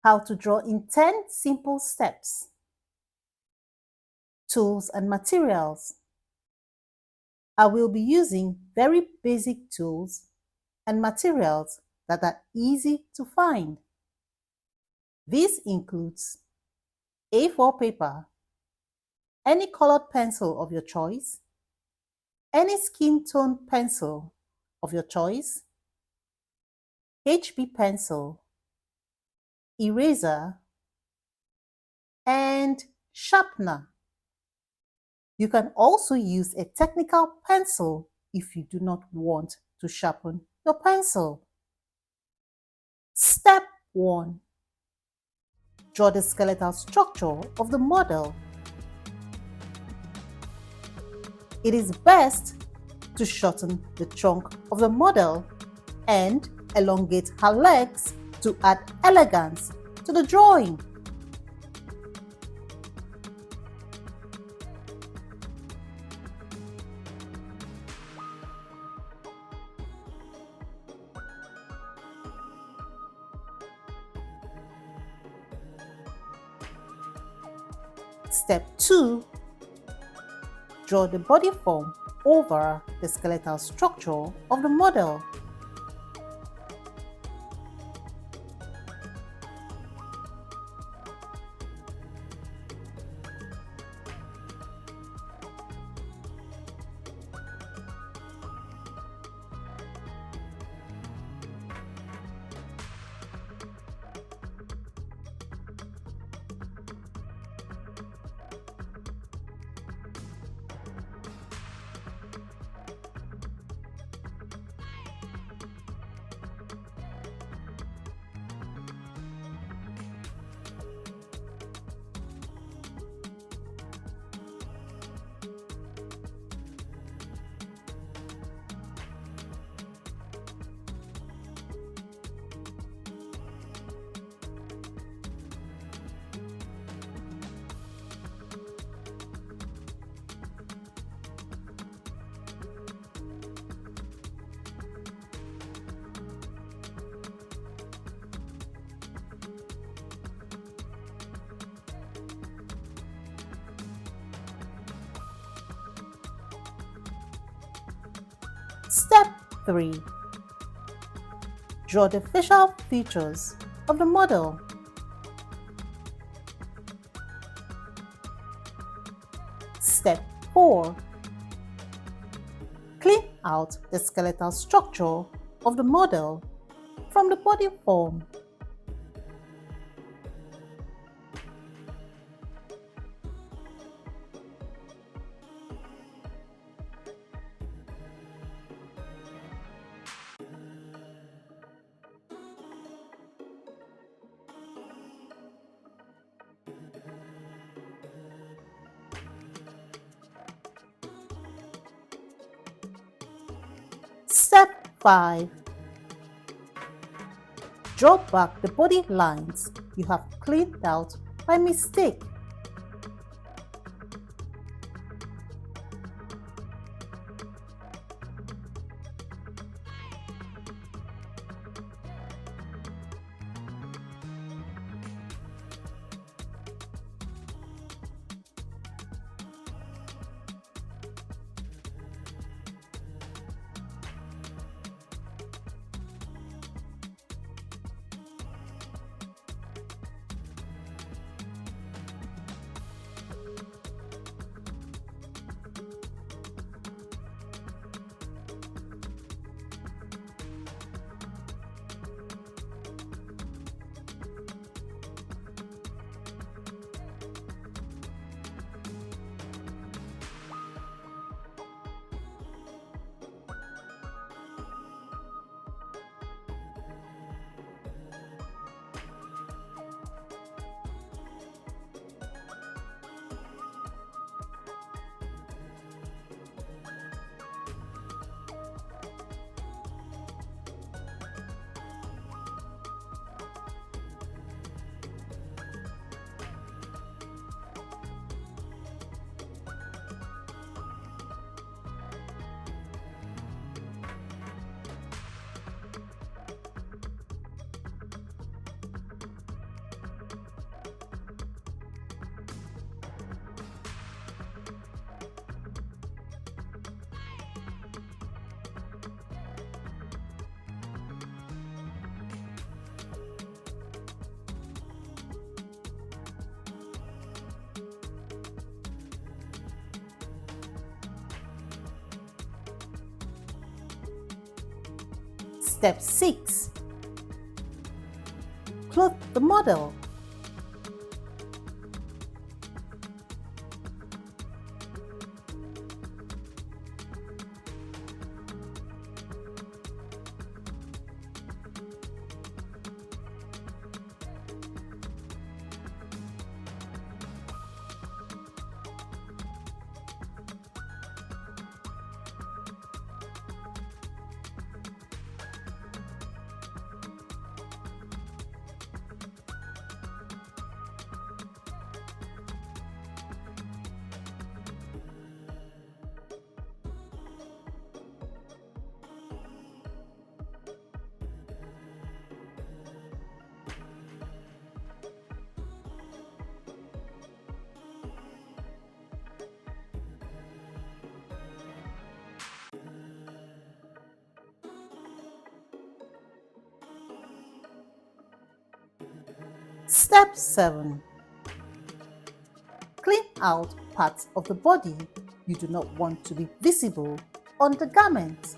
How to draw in 10 simple steps. Tools and materials. I will be using very basic tools and materials that are easy to find. This includes A4 paper, any colored pencil of your choice, any skin tone pencil of your choice, HB pencil, eraser, and sharpener. You can also use a technical pencil if you do not want to sharpen your pencil. Step 1. Draw the skeletal structure of the model. It is best to shorten the trunk of the model and elongate her legs to add elegance to the drawing. Step 2. Draw the body form over the skeletal structure of the model. Step 3. Draw the facial features of the model. Step 4. Clean out the skeletal structure of the model from the body form. Step 5. Draw back the body lines you have cleaned out by mistake. Step 6. Clothe the model. Step 7. Clean out parts of the body you do not want to be visible on the garment.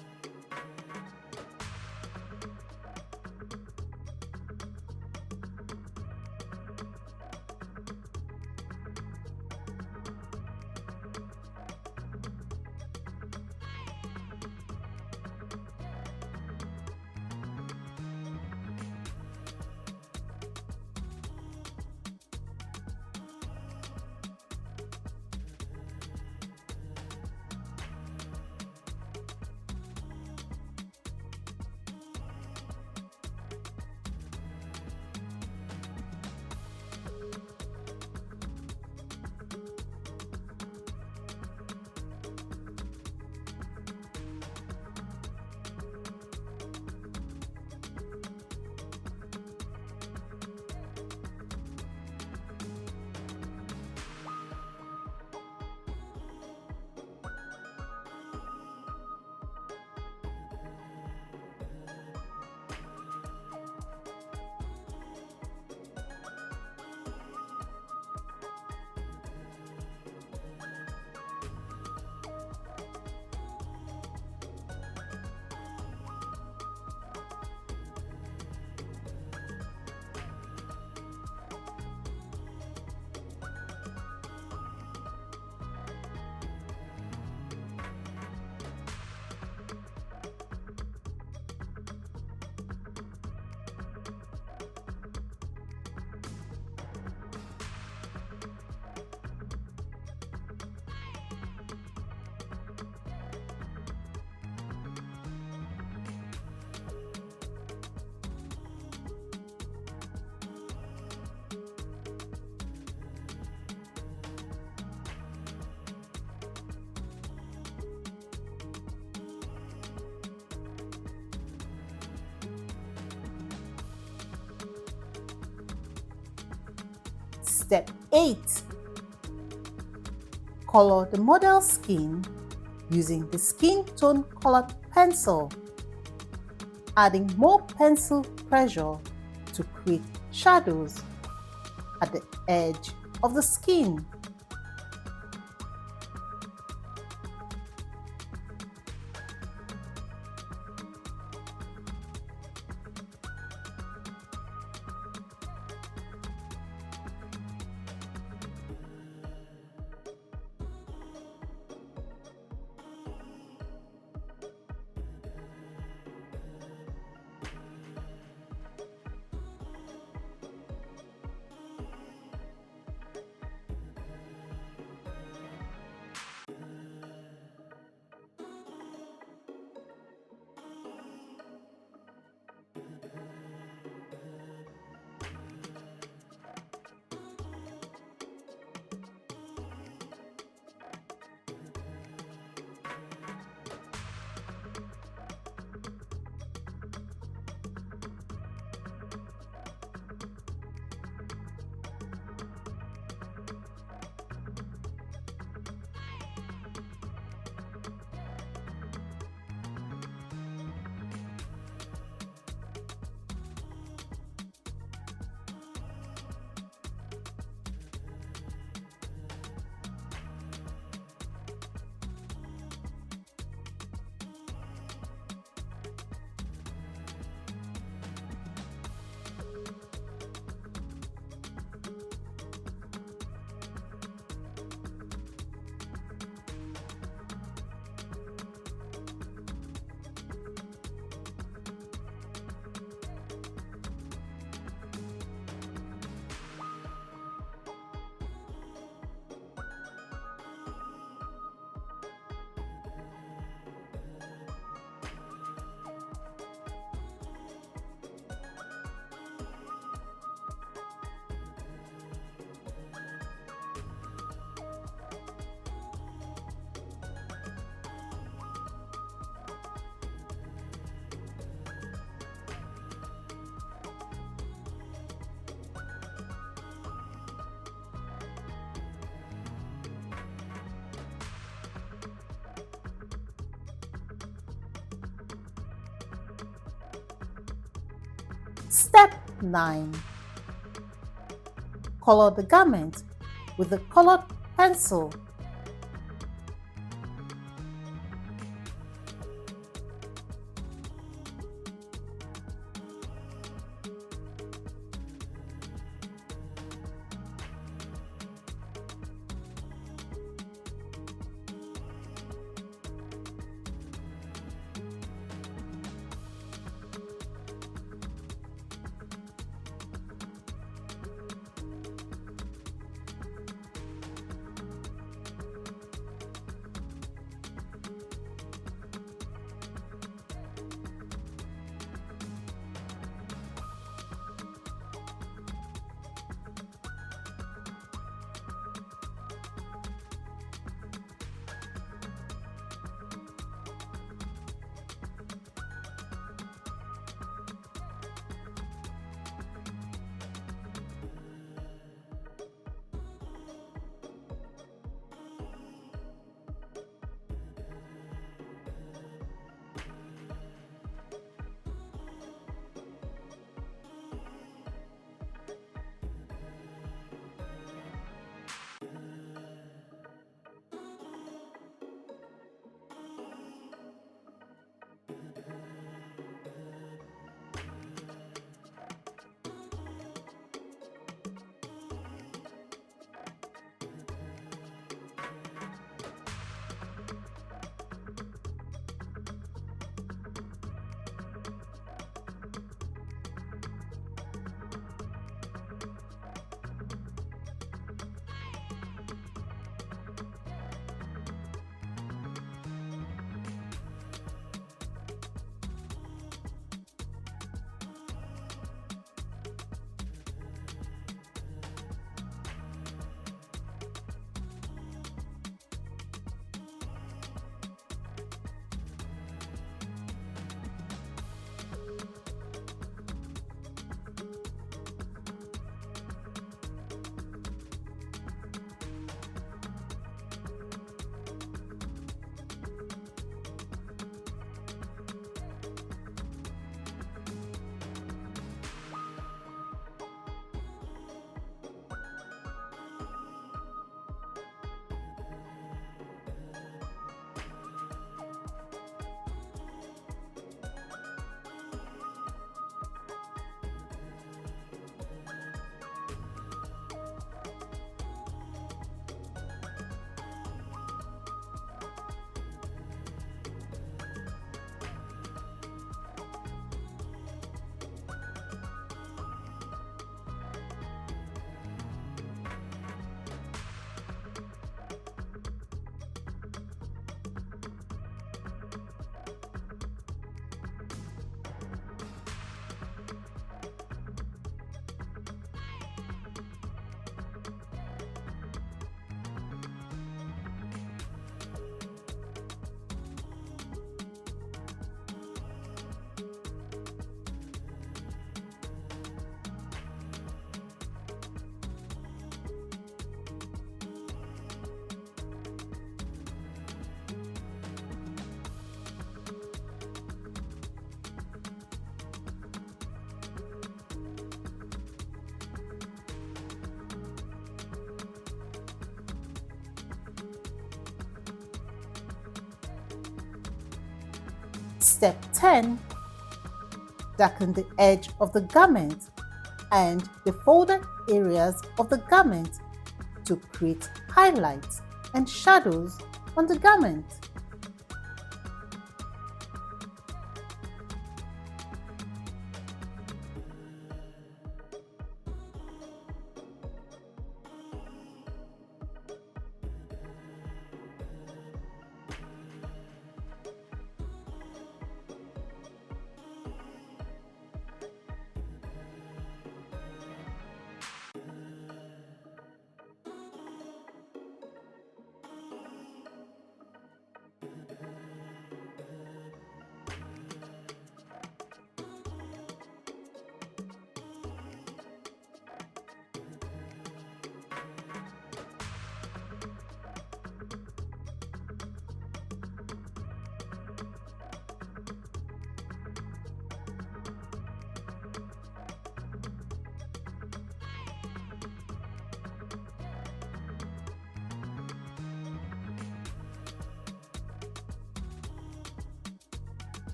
Step 8. Color the model's skin using the skin tone colored pencil, adding more pencil pressure to create shadows at the edge of the skin. Step 9. Color the garment with a colored pencil. Step 10. Darken the edge of the garment and the folded areas of the garment to create highlights and shadows on the garment.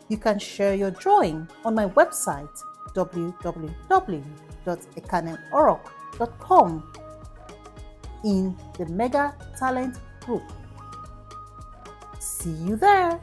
You can share your drawing on my website www.ekanemorok.com in the Mega Talent group. See you there!